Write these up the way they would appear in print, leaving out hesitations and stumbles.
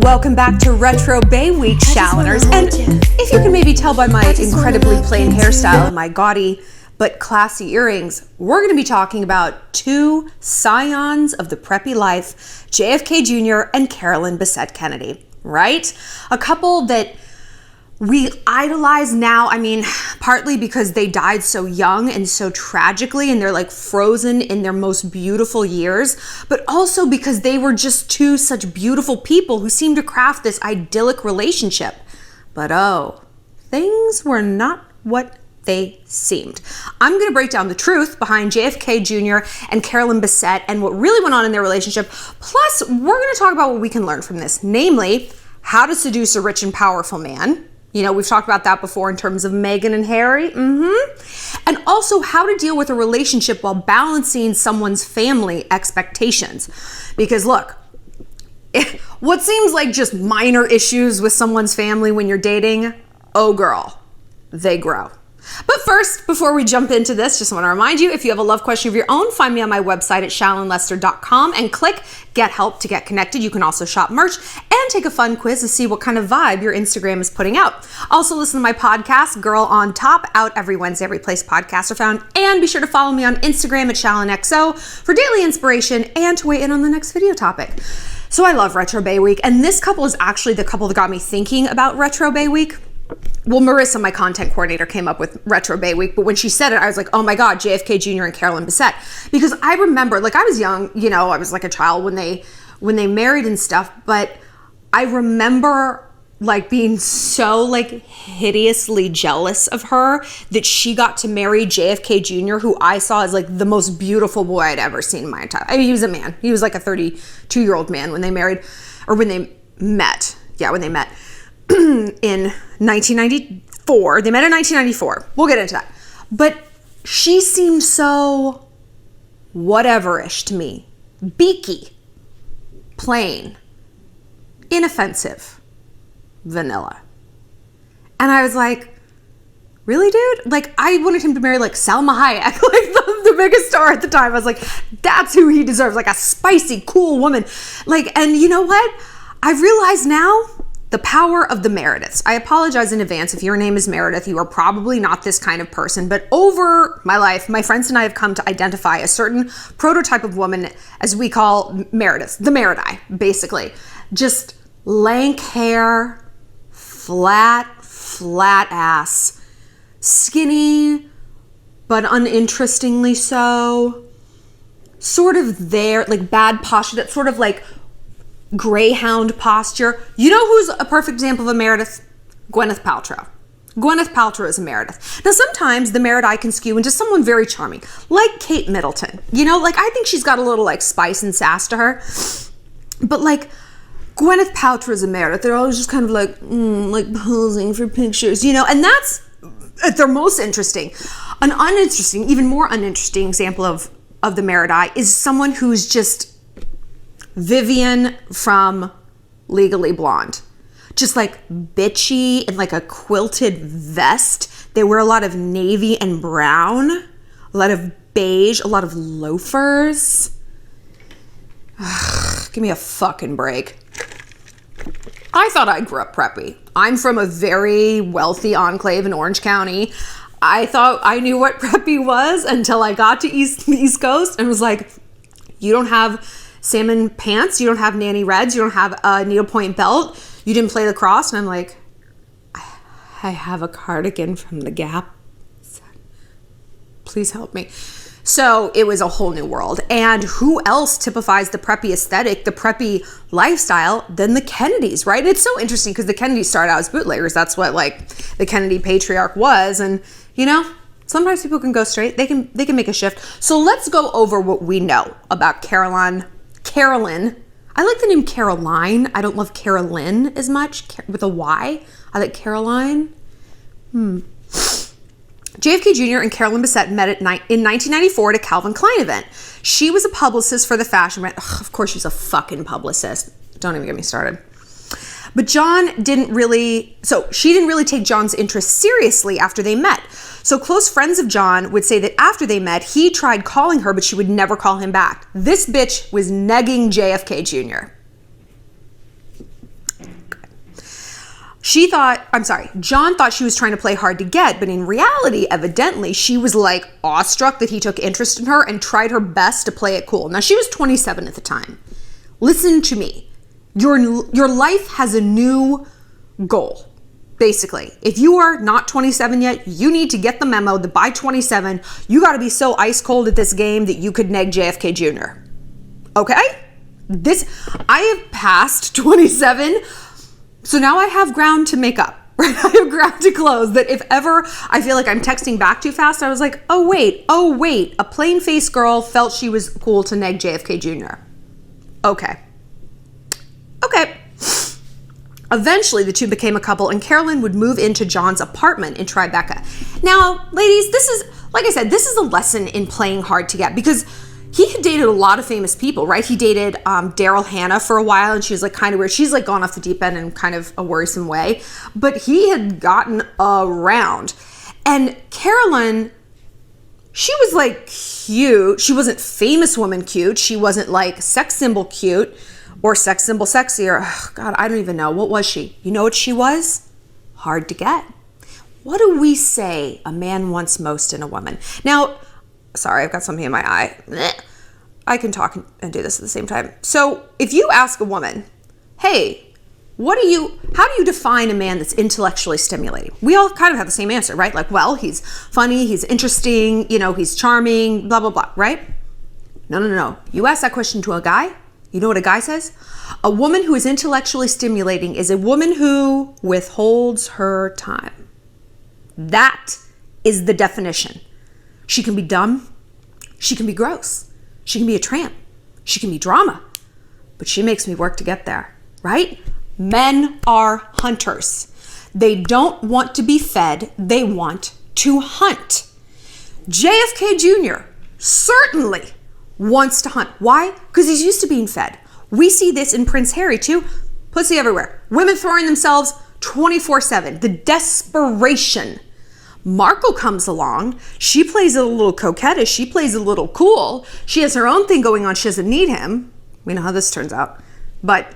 Welcome back to Retro Bay Week, Shalloners. And if you can maybe tell by my incredibly plain hairstyle and my gaudy but classy earrings, we're going to be talking about two scions of the preppy life, JFK Jr. and Carolyn Bessette Kennedy, right? A couple that we idolize now, I mean, partly because they died so young and so tragically and they're like frozen in their most beautiful years, but also because they were just two such beautiful people who seemed to craft this idyllic relationship. But oh, things were not what they seemed. I'm gonna break down the truth behind JFK Jr. and Carolyn Bessette and what really went on in their relationship. Plus, we're gonna talk about what we can learn from this, namely, how to seduce a rich and powerful man. You know, we've talked about that before in terms of Meghan and Harry. And also how to deal with a relationship while balancing someone's family expectations. Because look, what seems like just minor issues with someone's family when you're dating, oh girl, they grow. But first, before we jump into this, just want to remind you, if you have a love question of your own, find me on my website at shallonlester.com and click Get Help to get connected. You can also shop merch and take a fun quiz to see what kind of vibe your Instagram is putting out. Also listen to my podcast, Girl on Top, out every Wednesday, every place podcasts are found. And be sure to follow me on Instagram at shallonxo for daily inspiration and to weigh in on the next video topic. So I love Retro Bay Week, and this couple is actually the couple that got me thinking about Retro Bay Week. Well, Marissa, my content coordinator, came up with Retro Bay Week, but when she said it, I was like, oh my God, JFK Jr. and Carolyn Bessette. Because I remember, like I was young, you know, I was like a child when they married and stuff, but I remember like being so like hideously jealous of her that she got to marry JFK Jr., who I saw as like the most beautiful boy I'd ever seen in my entire, I mean, he was a man. He was like a 32-year-old man when they married, or when they met. Yeah, when they met. In 1994. They met in 1994. We'll get into that. But she seemed so whatever-ish to me. Beaky. Plain. Inoffensive. Vanilla. And I was like, really, dude? Like, I wanted him to marry like Salma Hayek, like the biggest star at the time. I was like, that's who he deserves. Like a spicy, cool woman. Like, and you know what? I realize now, the power of the Merediths. I apologize in advance if your name is Meredith. You are probably not this kind of person, but over my life, my friends and I have come to identify a certain prototype of woman as we call Meredith, the Merritt, basically. Just lank hair, flat ass, skinny, but uninterestingly so. Sort of there, like bad posture, that sort of like Greyhound posture. You know who's a perfect example of a Meredith? Gwyneth Paltrow. Gwyneth Paltrow is a Meredith. Now sometimes the Merritt can skew into someone very charming, like Kate Middleton. You know, like I think she's got a little like spice and sass to her. But like Gwyneth Paltrow is a Meredith. They're always just kind of like posing for pictures, you know, and that's at their most interesting. An uninteresting, even more uninteresting example of the Merritt is someone who's just Vivian from Legally Blonde. Just like bitchy and like a quilted vest. They wear a lot of navy and brown, a lot of beige, a lot of loafers. Ugh, give me a fucking break. I thought I grew up preppy. I'm from a very wealthy enclave in Orange County. I thought I knew what preppy was until I got to the East Coast and was like, you don't have salmon pants, you don't have nanny reds, you don't have a needlepoint belt, you didn't play lacrosse. And I'm like, I have a cardigan from the Gap. Please help me. So it was a whole new world. And who else typifies the preppy aesthetic, the preppy lifestyle than the Kennedys, right? It's so interesting because the Kennedys started out as bootleggers. That's what like the Kennedy patriarch was. And you know, sometimes people can go straight. They can make a shift. So let's go over what we know about Carolyn. I like the name Caroline. I don't love Carolyn as much with a Y. I like Caroline. JFK Jr. and Carolyn Bessette met in 1994 at a Calvin Klein event. She was a publicist for the fashion brand. Ugh, of course she's a fucking publicist. Don't even get me started. But she didn't really take John's interest seriously after they met. So close friends of John would say that after they met, he tried calling her, but she would never call him back. This bitch was negging JFK Jr. John thought she was trying to play hard to get, but in reality, evidently, she was like awestruck that he took interest in her and tried her best to play it cool. Now, she was 27 at the time. Listen to me. Your life has a new goal, basically. If you are not 27 yet, you need to get the memo that by 27, you got to be so ice cold at this game that you could neg JFK Jr. Okay? I have passed 27, so now I have ground to make up, right? I have ground to close that if ever I feel like I'm texting back too fast, I was like, oh wait, a plain-faced girl felt she was cool to neg JFK Jr. Okay. Eventually, the two became a couple, and Carolyn would move into John's apartment in Tribeca. Now, ladies, this is, like I said, this is a lesson in playing hard to get, because he had dated a lot of famous people, right? He dated Daryl Hannah for a while, and she was like kind of weird. She's like gone off the deep end in kind of a worrisome way, but he had gotten around. And Carolyn, she was like cute. She wasn't famous woman cute. She wasn't like sex symbol cute or sex symbol sexy or, oh God, I don't even know. What was she? You know what she was? Hard to get. What do we say a man wants most in a woman? Now, sorry, I've got something in my eye. I can talk and do this at the same time. So if you ask a woman, hey, how do you define a man that's intellectually stimulating? We all kind of have the same answer, right? Like, well, he's funny, he's interesting, he's charming, blah, blah, blah, right? No. You ask that question to a guy, you know what a guy says? A woman who is intellectually stimulating is a woman who withholds her time. That is the definition. She can be dumb. She can be gross. She can be a tramp. She can be drama. But she makes me work to get there, right? Men are hunters. They don't want to be fed. They want to hunt. JFK Jr. certainly wants to hunt. Why? Because he's used to being fed. We see this in Prince Harry too. Pussy everywhere. Women throwing themselves 24/7. The desperation. Markle comes along. She plays a little coquettish. She plays a little cool. She has her own thing going on. She doesn't need him. We know how this turns out. But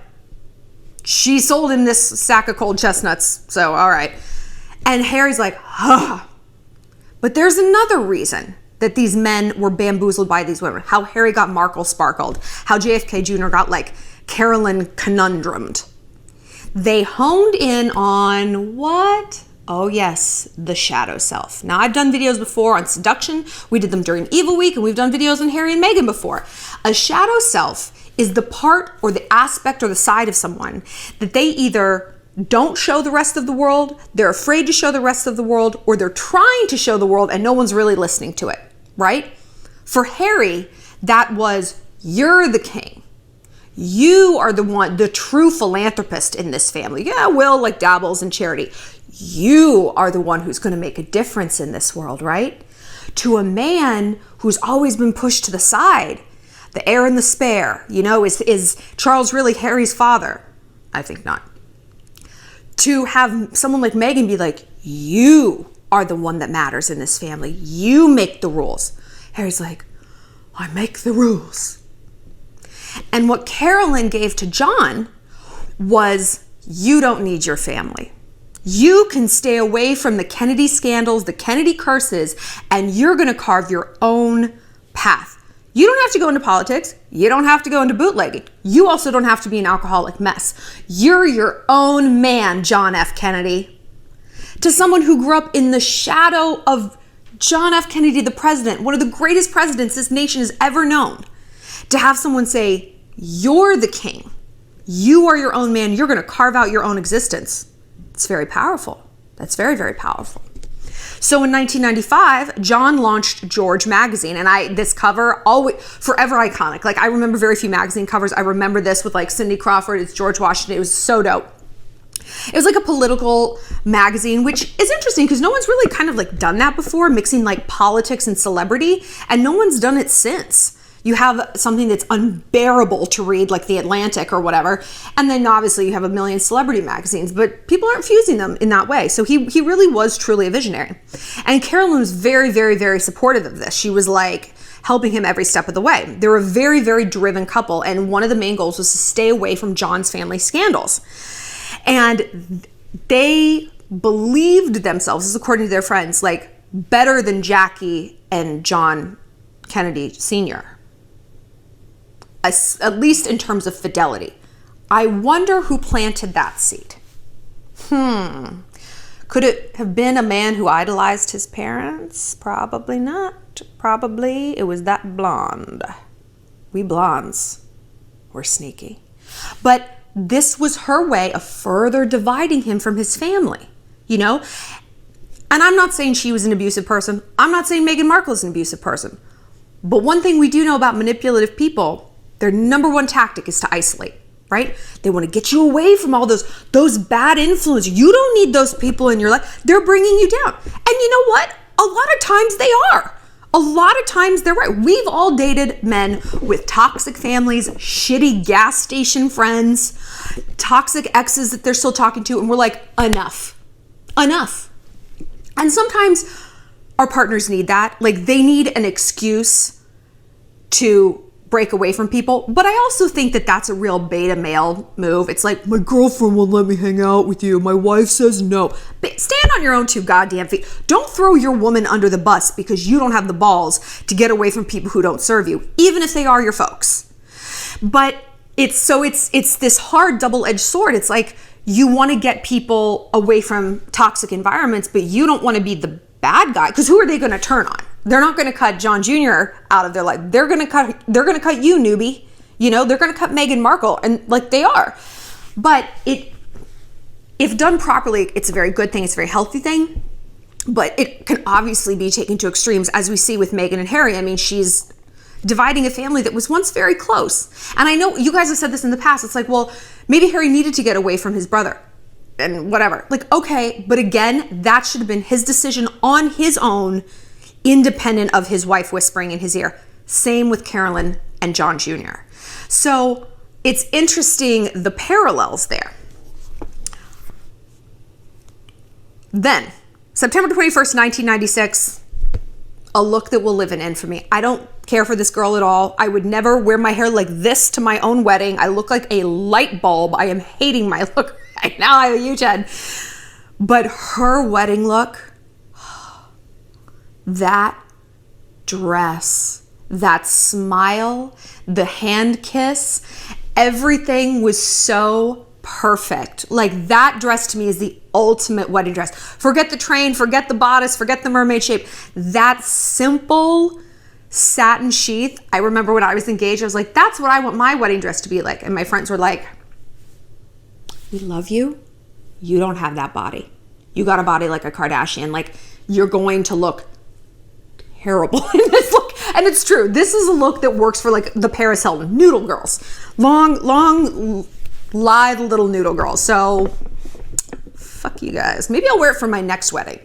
she sold him this sack of cold chestnuts. So, all right. And Harry's like, huh. But there's another reason that these men were bamboozled by these women. How Harry got Markle sparkled. How JFK Jr. got like Carolyn conundrumed. They honed in on what? Oh yes, the shadow self. Now I've done videos before on seduction. We did them during Evil Week, and we've done videos on Harry and Meghan before. A shadow self is the part or the aspect or the side of someone that they either don't show the rest of the world, they're afraid to show the rest of the world, or they're trying to show the world and no one's really listening to it, right? For Harry, that was, you're the king. You are the one, the true philanthropist in this family. Yeah, Will like dabbles in charity. You are the one who's going to make a difference in this world, right? To a man who's always been pushed to the side, the heir and the spare, is Charles really Harry's father? I think not. To have someone like Meghan be like, you are the one that matters in this family. You make the rules. Harry's like, I make the rules. And what Carolyn gave to John was, you don't need your family. You can stay away from the Kennedy scandals, the Kennedy curses, and you're going to carve your own path. You don't have to go into politics. You don't have to go into bootlegging. You also don't have to be an alcoholic mess. You're your own man, John F. Kennedy. To someone who grew up in the shadow of John F. Kennedy, the president, one of the greatest presidents this nation has ever known, to have someone say, you're the king. You are your own man. You're going to carve out your own existence. It's very powerful. That's very, very powerful. So in 1995, John launched George magazine, and this cover, always forever iconic. Like, I remember very few magazine covers. I remember this with like Cindy Crawford. It's George Washington. It was so dope. It was like a political magazine, which is interesting because no one's really kind of like done that before, mixing like politics and celebrity, and no one's done it since. You have something that's unbearable to read, like The Atlantic or whatever. And then obviously you have a million celebrity magazines, but people aren't fusing them in that way. So he really was truly a visionary. And Carolyn was very, very, very supportive of this. She was like helping him every step of the way. They were a very, very driven couple. And one of the main goals was to stay away from John's family scandals. And they believed themselves, this is according to their friends, like better than Jackie and John Kennedy Sr., at least in terms of fidelity. I wonder who planted that seed. Could it have been a man who idolized his parents? Probably not. Probably it was that blonde. We blondes were sneaky. But this was her way of further dividing him from his family, you know? And I'm not saying she was an abusive person. I'm not saying Meghan Markle is an abusive person. But one thing we do know about manipulative people, their number one tactic is to isolate, right? They want to get you away from all those bad influences. You don't need those people in your life. They're bringing you down. And you know what? A lot of times they are. A lot of times they're right. We've all dated men with toxic families, shitty gas station friends, toxic exes that they're still talking to, and we're like, enough. And sometimes our partners need that. Like, they need an excuse to break away from people. But I also think that that's a real beta male move. It's like, my girlfriend won't let me hang out with you. My wife says no. But stand on your own two goddamn feet. Don't throw your woman under the bus because you don't have the balls to get away from people who don't serve you, even if they are your folks. But it's this hard double-edged sword. It's like, you want to get people away from toxic environments, but you don't want to be the bad guy, because who are they going to turn on? They're not going to cut John Jr. out of their life. They're going to cut you, newbie. You know, they're going to cut Meghan Markle, and like, they are. But if done properly, it's a very good thing. It's a very healthy thing. But it can obviously be taken to extremes, as we see with Meghan and Harry. I mean, she's dividing a family that was once very close. And I know you guys have said this in the past. It's like, well, maybe Harry needed to get away from his brother and whatever. Like, okay, but again, that should have been his decision on his own, independent of his wife whispering in his ear. Same with Carolyn and John Jr. So it's interesting, the parallels there. Then, September 21st, 1996, a look that will live in infamy. I don't care for this girl at all. I would never wear my hair like this to my own wedding. I look like a light bulb. I am hating my look right now. I have a huge head. But her wedding look, that dress, that smile, the hand kiss, everything was so perfect. Like, that dress to me is the ultimate wedding dress. Forget the train, forget the bodice, forget the mermaid shape. That simple satin sheath. I remember when I was engaged, I was like, that's what I want my wedding dress to be like. And my friends were like, we love you. You don't have that body. You got a body like a Kardashian. Like, you're going to look terrible in this look. And it's true. This is a look that works for like the Paris Hilton noodle girls. Long, lithe little noodle girls. So fuck you guys. Maybe I'll wear it for my next wedding.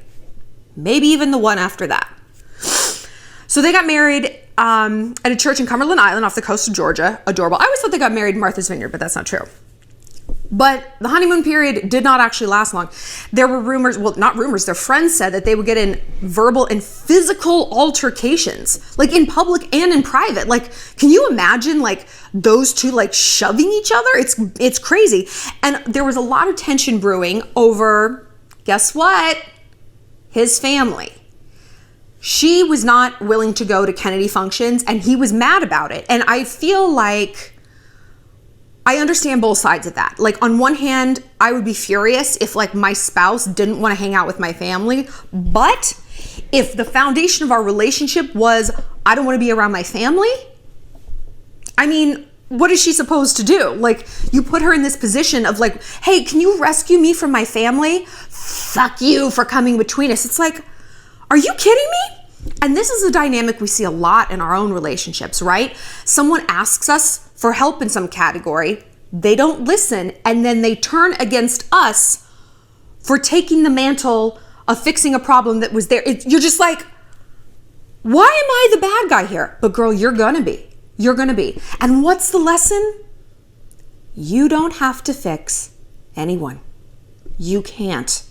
Maybe even the one after that. So they got married at a church in Cumberland Island off the coast of Georgia. Adorable. I always thought they got married in Martha's Vineyard, but that's not true. But the honeymoon period did not actually last long. There were rumors, well, not rumors, their friends said that they would get in verbal and physical altercations, like in public and in private. Like, can you imagine like those two like shoving each other? It's crazy. And there was a lot of tension brewing over, guess what? His family. She was not willing to go to Kennedy functions, and he was mad about it. And I feel like I understand both sides of that. Like, on one hand, I would be furious if like my spouse didn't want to hang out with my family. But if the foundation of our relationship was, I don't want to be around my family, I mean, what is she supposed to do? Like, you put her in this position of like, hey, can you rescue me from my family? Fuck you for coming between us. It's like, are you kidding me? And this is a dynamic we see a lot in our own relationships, right? Someone asks us for help in some category, they don't listen, and then they turn against us for taking the mantle of fixing a problem that was there. You're just like, why am I the bad guy here? But girl, you're gonna be. You're gonna be. And what's the lesson? You don't have to fix anyone. You can't.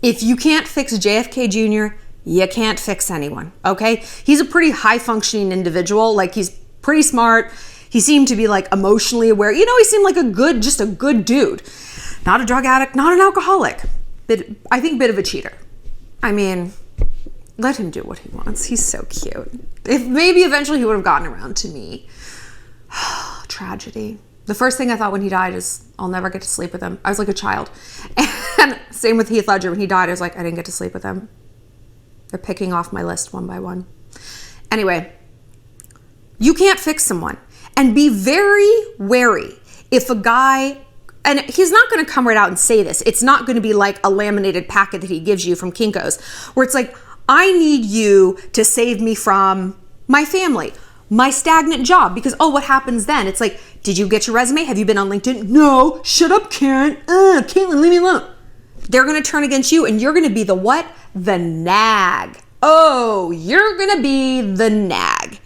If you can't fix JFK Jr., you can't fix anyone, okay? He's a pretty high-functioning individual. Like, he's pretty smart. He seemed to be like emotionally aware. You know, he seemed like just a good dude. not a drug addict, not an alcoholic. I think bit of a cheater. I mean, let him do what he wants. He's so cute. If maybe eventually he would have gotten around to me. Tragedy. The first thing I thought when he died is, I'll never get to sleep with him. I was like a child. And same with Heath Ledger. When he died, I was like, I didn't get to sleep with him. They're picking off my list one by one. Anyway, you can't fix someone. And be very wary if a guy, and he's not going to come right out and say this. It's not going to be like a laminated packet that he gives you from Kinko's, where it's like, I need you to save me from my family, my stagnant job. Because, oh, what happens then? It's like, did you get your resume? Have you been on LinkedIn? No. Shut up, Karen. Caitlin, leave me alone. They're going to turn against you, and you're going to be the what? The nag. Oh, you're going to be the nag.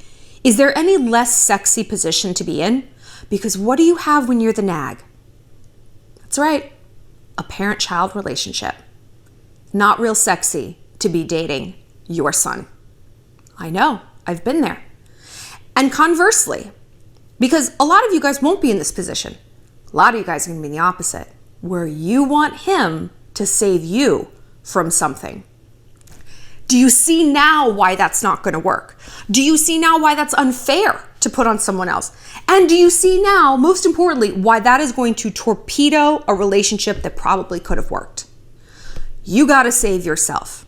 Is there any less sexy position to be in? Because what do you have when you're the nag? That's right. A parent-child relationship. Not real sexy to be dating your son. I know. I've been there. And conversely, because a lot of you guys won't be in this position. A lot of you guys are going to be in the opposite, where you want him to save you from something. Do you see now why that's not going to work? Do you see now why that's unfair to put on someone else? And do you see now, most importantly, why that is going to torpedo a relationship that probably could have worked? You got to save yourself.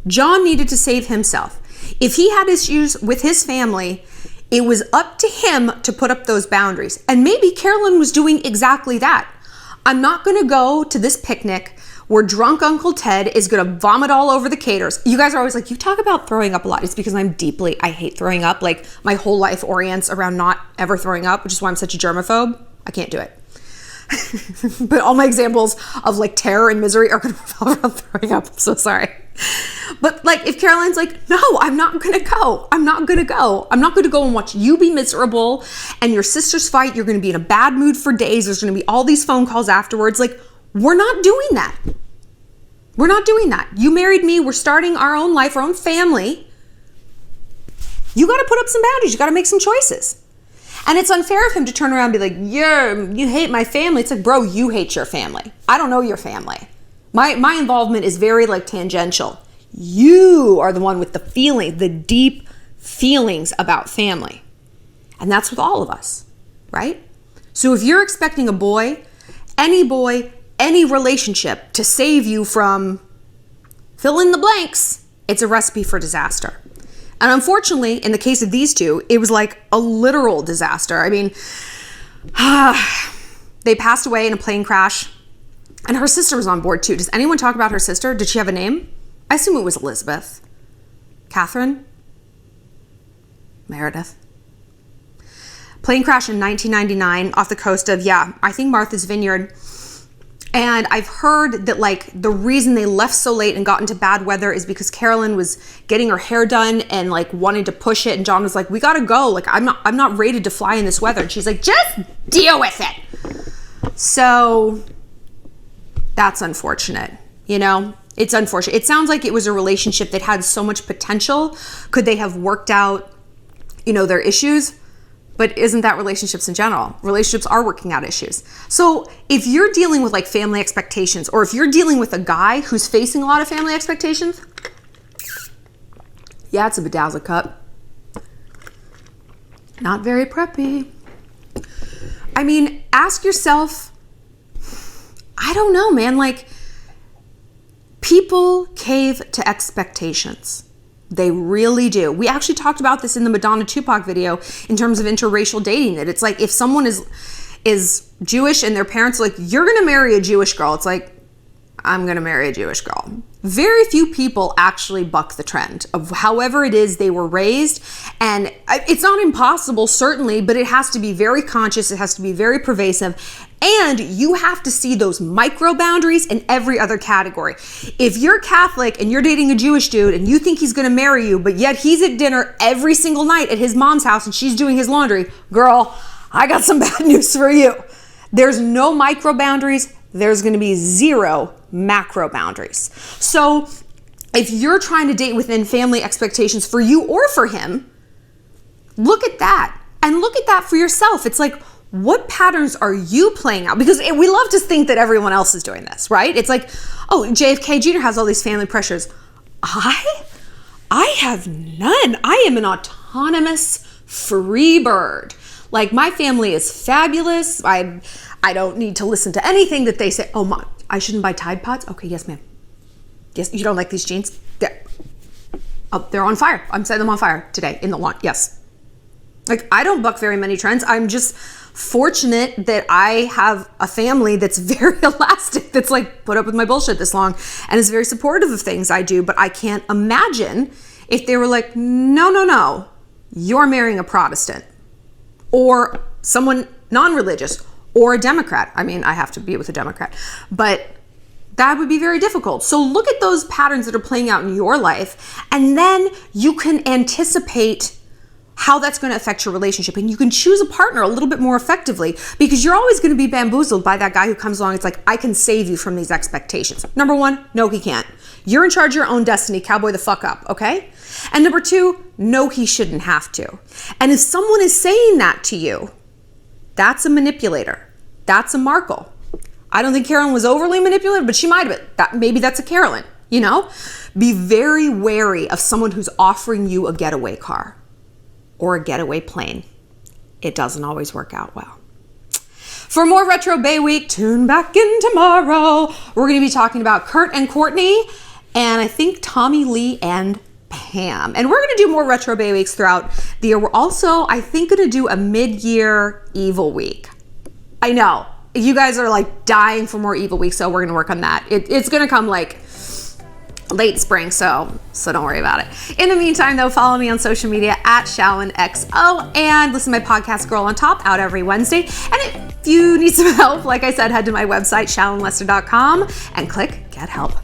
John needed to save himself. If he had issues with his family, it was up to him to put up those boundaries. And maybe Carolyn was doing exactly that. I'm not going to go to this picnic where drunk Uncle Ted is going to vomit all over the caters. You guys are always like, you talk about throwing up a lot. It's because I hate throwing up. Like, my whole life orients around not ever throwing up, which is why I'm such a germaphobe. I can't do it. But all my examples of like terror and misery are going to revolve around throwing up. I'm so sorry. But like, if Caroline's like, no, I'm not going to go. I'm not going to go. I'm not going to go and watch you be miserable and your sisters fight. You're going to be in a bad mood for days. There's going to be all these phone calls afterwards. Like, we're not doing that. We're not doing that. You married me. We're starting our own life, our own family. You got to put up some boundaries. You got to make some choices. And it's unfair of him to turn around and be like, yeah, you hate my family. It's like, bro, you hate your family. I don't know your family. My involvement is very like tangential. You are the one with the feeling, the deep feelings about family. And that's with all of us, right? So if you're expecting a boy, any relationship to save you from fill in the blanks, it's a recipe for disaster. And unfortunately, in the case of these two, it was like a literal disaster. I mean, they passed away in a plane crash, and her sister was on board too. Does anyone talk about her sister? Did she have a name? I assume it was Elizabeth. Catherine? Meredith? Plane crash in 1999 off the coast of, I think Martha's Vineyard. And I've heard that like the reason they left so late and got into bad weather is because Carolyn was getting her hair done and like wanting to push it. And John was like, we got to go. Like, I'm not rated to fly in this weather. And she's like, just deal with it. So that's unfortunate. You know, it's unfortunate. It sounds like it was a relationship that had so much potential. Could they have worked out, their issues? But isn't that relationships in general? Relationships are working out issues. So if you're dealing with like family expectations, or if you're dealing with a guy who's facing a lot of family expectations, it's a bedazzled cup. Not very preppy. I mean, ask yourself, I don't know, man, like people cave to expectations. They really do. We actually talked about this in the Madonna Tupac video in terms of interracial dating, that it's like if someone is Jewish and their parents are like, you're going to marry a Jewish girl. It's like, I'm going to marry a Jewish girl. Very few people actually buck the trend of however it is they were raised. And it's not impossible, certainly, but it has to be very conscious. It has to be very pervasive. And you have to see those micro boundaries in every other category. If you're Catholic and you're dating a Jewish dude and you think he's going to marry you, but yet he's at dinner every single night at his mom's house and she's doing his laundry, girl, I got some bad news for you. There's no micro boundaries. There's going to be zero macro boundaries. So if you're trying to date within family expectations for you or for him, look at that and look at that for yourself. It's like, what patterns are you playing out? Because we love to think that everyone else is doing this, right? It's like, oh, JFK Jr. has all these family pressures. I have none. I am an autonomous free bird. Like, my family is fabulous. I don't need to listen to anything that they say. Oh, Mom, I shouldn't buy Tide Pods? Okay, yes, ma'am. Yes, you don't like these jeans? They're on fire. I'm setting them on fire today in the lawn. Yes. Like, I don't buck very many trends. I'm just fortunate that I have a family that's very elastic, that's like put up with my bullshit this long and is very supportive of things I do. But I can't imagine if they were like, no, you're marrying a Protestant or someone non-religious or a Democrat. I mean, I have to be with a Democrat, but that would be very difficult. So look at those patterns that are playing out in your life, and then you can anticipate how that's going to affect your relationship, and you can choose a partner a little bit more effectively, because you're always going to be bamboozled by that guy who comes along. It's like, I can save you from these expectations. Number one, no, he can't. You're in charge of your own destiny. Cowboy the fuck up, okay? And number two, no, he shouldn't have to. And if someone is saying that to you, that's a manipulator. That's a Markle. I don't think Carolyn was overly manipulative, but she might have been. Maybe that's a Carolyn, you know? Be very wary of someone who's offering you a getaway car or a getaway plane. It doesn't always work out well. For more Retro Bay Week, tune back in tomorrow. We're going to be talking about Kurt and Courtney, and I think Tommy Lee and Pam. And we're going to do more Retro Bay Weeks throughout the year. We're also, I think, going to do a mid-year Evil Week. I know. You guys are like dying for more Evil Week, so we're going to work on that. It's going to come like late spring, so don't worry about it. In the meantime, though, follow me on social media at ShallonXO, and listen to my podcast, Girl on Top, out every Wednesday. And if you need some help, like I said, head to my website, shallonlester.com, and click Get Help.